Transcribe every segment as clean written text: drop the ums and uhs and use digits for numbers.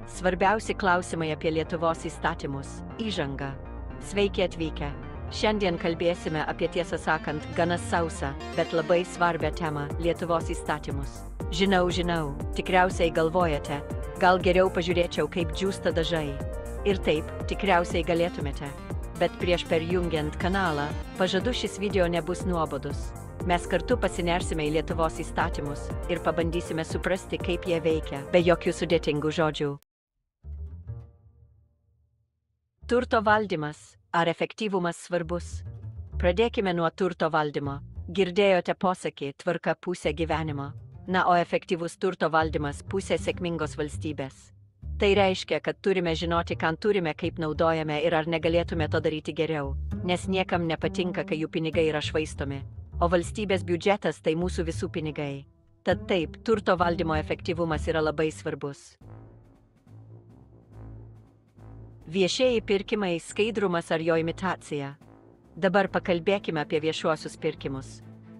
Svarbiausi klausimai apie Lietuvos įstatymus. Įžanga. Sveiki atvykę. Šiandien kalbėsime apie, tiesą sakant, gana sausą, bet labai svarbią temą – Lietuvos įstatymus. Žinau, tikriausiai galvojate, gal geriau pažiūrėčiau, kaip džiūsta dažai. Ir taip, tikriausiai galėtumėte. Bet prieš perjungiant kanalą, pažadu, šis video nebus nuobodus. Mes kartu pasinersime į Lietuvos įstatymus ir pabandysime suprasti, kaip jie veikia, be jokių sudėtingų žodžių. Turto valdymas. Ar efektyvumas svarbus? Pradėkime nuo turto valdymo. Girdėjote posakį tvarka pusė gyvenimo. Na, o efektyvus turto valdymas pusė sėkmingos valstybės. Tai reiškia, kad turime žinoti, ką turime, kaip naudojame ir ar negalėtume to daryti geriau, nes niekam nepatinka, kai jų pinigai yra švaistomi. O valstybės biudžetas tai mūsų visų pinigai. Tad taip, turto valdymo efektyvumas yra labai svarbus. Viešieji pirkimai, skaidrumas ar jo imitacija. Dabar pakalbėkime apie viešuosius pirkimus.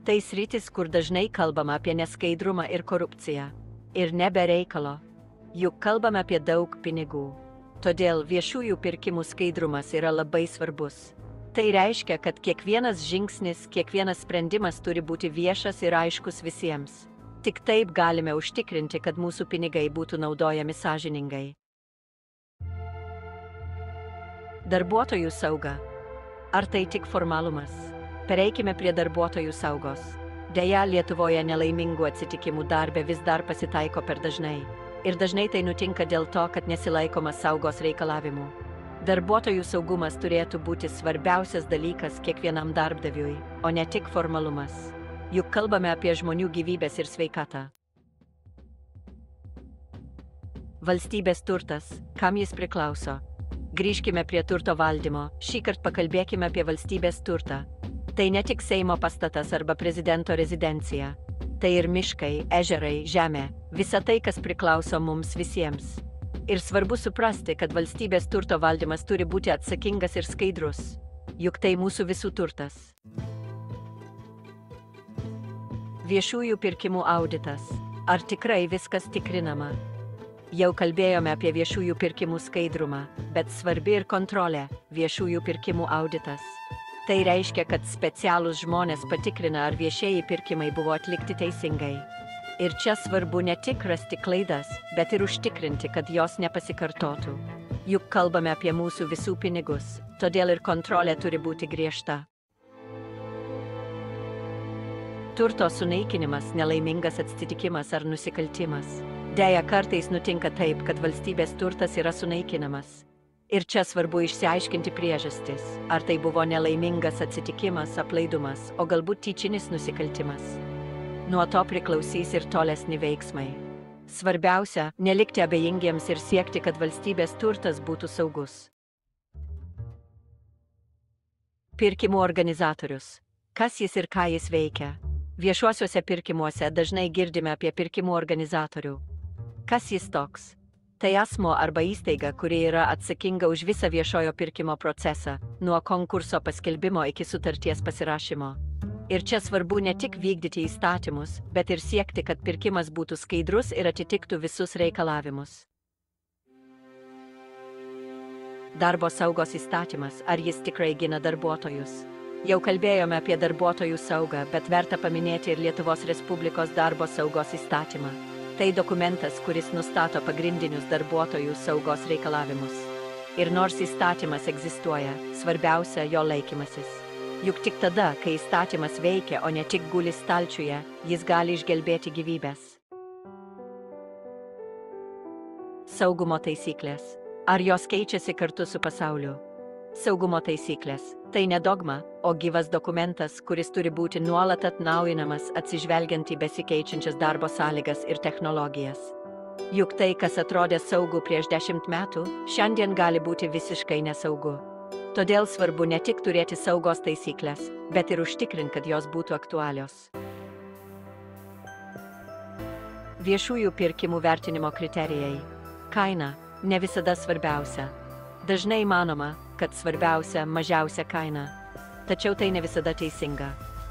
Tai sritis, kur dažnai kalbama apie neskaidrumą ir korupciją. Ir nebe reikalo. Juk kalbame apie daug pinigų. Todėl viešųjų pirkimų skaidrumas yra labai svarbus. Tai reiškia, kad kiekvienas žingsnis, kiekvienas sprendimas turi būti viešas ir aiškus visiems. Tik taip galime užtikrinti, kad mūsų pinigai būtų naudojami sąžiningai. Darbuotojų sauga. Ar tai tik formalumas? Pereikime prie darbuotojų saugos. Deja, Lietuvoje nelaimingų atsitikimų darbe vis dar pasitaiko per dažnai. Ir dažnai tai nutinka dėl to, kad nesilaikoma saugos reikalavimų. Darbuotojų saugumas turėtų būti svarbiausias dalykas kiekvienam darbdaviui, o ne tik formalumas. Juk kalbame apie žmonių gyvybės ir sveikatą. Valstybės turtas. Kam jis priklauso? Grįžkime prie turto valdymo. Šįkart pakalbėkime apie valstybės turtą. Tai ne tik Seimo pastatas arba prezidento rezidencija. Tai ir miškai, ežerai, žemė. Visa tai, kas priklauso mums visiems. Ir svarbu suprasti, kad valstybės turto valdymas turi būti atsakingas ir skaidrus. Juk tai mūsų visų turtas. Viešųjų pirkimų auditas. Ar tikrai viskas tikrinama? Jau kalbėjome apie viešųjų pirkimų skaidrumą, bet svarbi ir kontrolė – viešųjų pirkimų auditas. Tai reiškia, kad specialūs žmonės patikrina, ar viešieji pirkimai buvo atlikti teisingai. Ir čia svarbu ne tik rasti klaidas, bet ir užtikrinti, kad jos nepasikartotų. Juk kalbame apie mūsų visų pinigus, todėl ir kontrolė turi būti griežta. Turto sunaikinimas, nelaimingas atsitikimas ar nusikaltimas. Deja, kartais nutinka taip, kad valstybės turtas yra sunaikinamas. Ir čia svarbu išsiaiškinti priežastis. Ar tai buvo nelaimingas atsitikimas, aplaidumas, o galbūt tyčinis nusikaltimas. Nuo to priklausys ir tolesni veiksmai. Svarbiausia, nelikti abejingiems ir siekti, kad valstybės turtas būtų saugus. Pirkimų organizatorius. Kas jis ir ką jis veikia? Viešuosiuose pirkimuose dažnai girdime apie pirkimų organizatorių. Kas jis toks? Tai asmuo arba įstaiga, kuri yra atsakinga už visą viešojo pirkimo procesą, nuo konkurso paskelbimo iki sutarties pasirašymo. Ir čia svarbu ne tik vykdyti įstatymus, bet ir siekti, kad pirkimas būtų skaidrus ir atitiktų visus reikalavimus. Darbo saugos įstatymas, ar jis tikrai gina darbuotojus? Jau kalbėjome apie darbuotojų saugą, bet verta paminėti ir Lietuvos Respublikos darbo saugos įstatymą. Tai dokumentas, kuris nustato pagrindinius darbuotojų saugos reikalavimus. Ir nors įstatymas egzistuoja, svarbiausia jo laikymasis. Juk tik tada, kai įstatymas veikia, o ne tik guli stalčiuje, jis gali išgelbėti gyvybės. Saugumo taisyklės. Ar jos keičiasi kartu su pasauliu? Saugumo taisyklės. Tai ne dogma, o gyvas dokumentas, kuris turi būti nuolat atnaujinamas atsižvelgiant į besikeičiančias darbo sąlygas ir technologijas. Juk tai, kas atrodė saugu prieš 10 metų, šiandien gali būti visiškai nesaugu. Todėl svarbu ne tik turėti saugos taisyklės, bet ir užtikrinti, kad jos būtų aktualios. Viešųjų pirkimų vertinimo kriterijai. Kaina ne visada svarbiausia. Dažnai manoma, kad svarbiausia mažiausia kaina. Tačiau tai ne visada teisinga.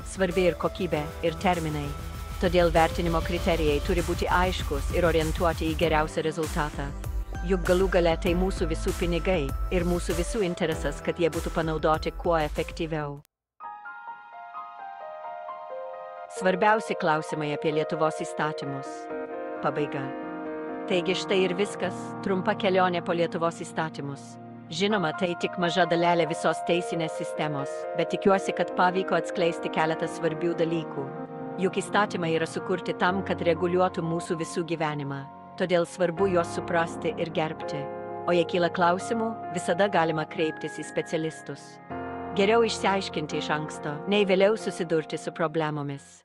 Svarbi ir kokybė, ir terminai. Todėl vertinimo kriterijai turi būti aiškus ir orientuoti į geriausią rezultatą. Juk galų gale tai mūsų visų pinigai ir mūsų visų interesas, kad jie būtų panaudoti kuo efektyviau. Svarbiausi klausimai apie Lietuvos įstatymus. Pabaiga. Taigi štai ir viskas, trumpa kelionė po Lietuvos įstatymus. Žinoma, tai tik maža dalelė visos teisinės sistemos, bet tikiuosi, kad pavyko atskleisti keletą svarbių dalykų. Juk įstatymai yra sukurti tam, kad reguliuotų mūsų visų gyvenimą, todėl svarbu juos suprasti ir gerbti. O jei kyla klausimų, visada galima kreiptis į specialistus. Geriau išsiaiškinti iš anksto, nei vėliau susidurti su problemomis.